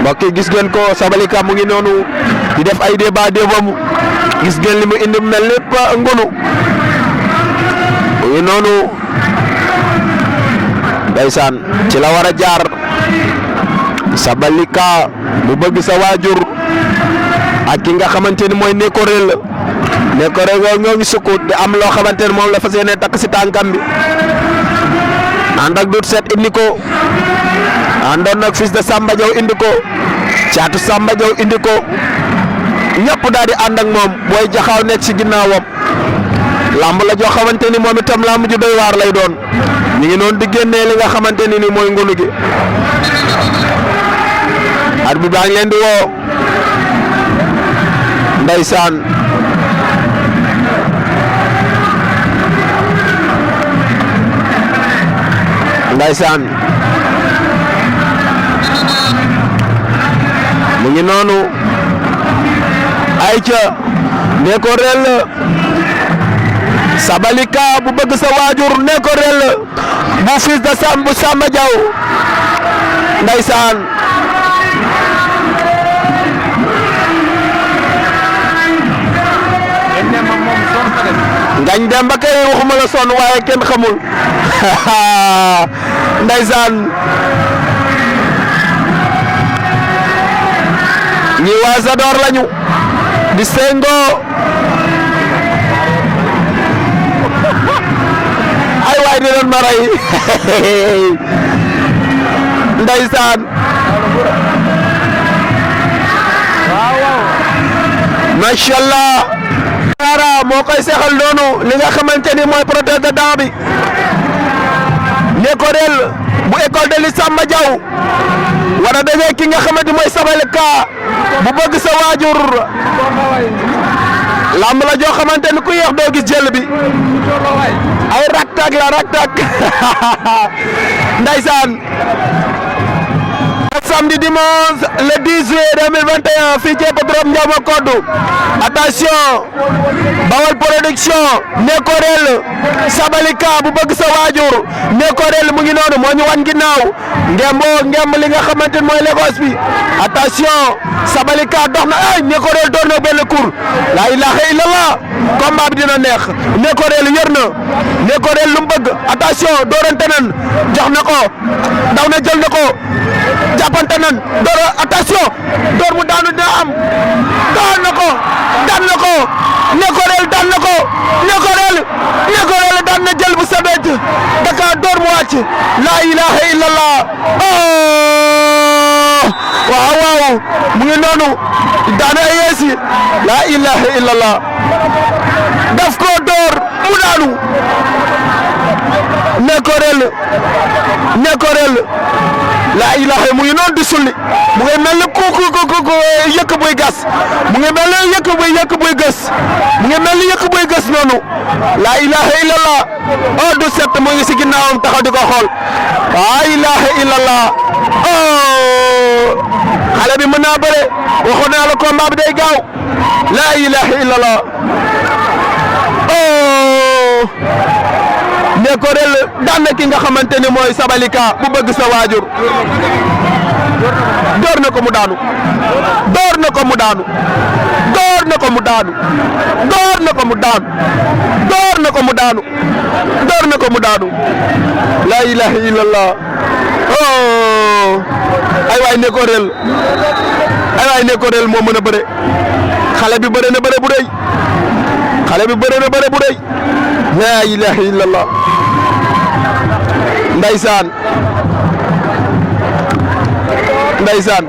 mbokk yi gis ngeen ko Sabalika mu ngi noonu di def ay débat débam gis ngeen li mu indi mel lépp ngunu mu ngi noonu ndeysaan ci la war a jaar Sabalika mu bëgg sa waajur ak ki nga xamante ni mooy Nekorel ñoo ngi sukk di am loo xamante ni moom la fas yéene takk si tànkam bi ànd ak dut set indi ko àndoon nag fils de Samba Diaw indi ko caatu Samba Diaw indi ko ñëpp daal di ànd ak moom booy jaxaaw nekk si ginnaawam lamb la joo xamante ni moom itam lamb ju doy waar lay doon ñu ngi noonu di génnee li nga xamante ni mooy ngunu gi at bi baa ngi leen di woo ndeysaan ndeysaan mu ngi noonu ayca Nekorel Sabalika bu bëgg sa waajur Nekorel bu fils de Samba Diaw ndeysaan ngañ dem ba kay waxuma la sonn waaye kenn xamul ndeysaan ñi waa Zador lañu di sengo ay waay di leen ma rey ndeysaan masha Allah moo koy seexal noonu li nga xamante ni mooy protège de dents bi Nekorel bu école de li Samba Diaw war a daje ki nga xamante mooy Sabalika bu bëgg sa waajur lamb la joo xamante ni ku yéex doo gis jël bi ay raktak la raktak ndeysaan samedi dimanche le 10 juillet 2021 fii ci Hippodrome Ndiama Kodou attention Bawol production Nekorel Sabalika bu bëgg sa waajur Nekorel mu ngi noonu moo ñu wan ginnaaw ngemb li nga xamante ni mooy Lagos bi attention Sabalika dox na ay Nekorel door na benn coup la ilaha illallah combat bi dina neex Nekorel yor na Nekorel lu mu bëgg attention doorante nan jox na ko daw na jël na ko jàppante nan door attention door mu daanu dina am daan na ko Nekorel daan na ko Nekorel daan na jël bu sabet daka door mu wàcc la ilaha illallah waaw mu ngi noonu daana yeesi la ilaha illallah daf ko door mu daanu Nekorel la ilaha mu ngi noonu di sulli mu ngi mel ni ku yëkk buy gas mu ngi mel ni yëkk buy gas mu ngi mel ni yëkk buy gas noonu la ilaha illallah du set mu ngi si ginnaawam taxaw di ko xool la ilaha illallah xale bi mën naa bëre waxoon naa la combat bi day gaaw la ilaha illallah Nekorel daan na ki nga xamante ni mooy Sabalika bu bëgg sa waajur door na ko mu daanu la ilaha illallah ay waay Nekorel moo mën a bëre xale bi bëre na bëre bu rëy la ilaha illallah ndeysaan ndeysaan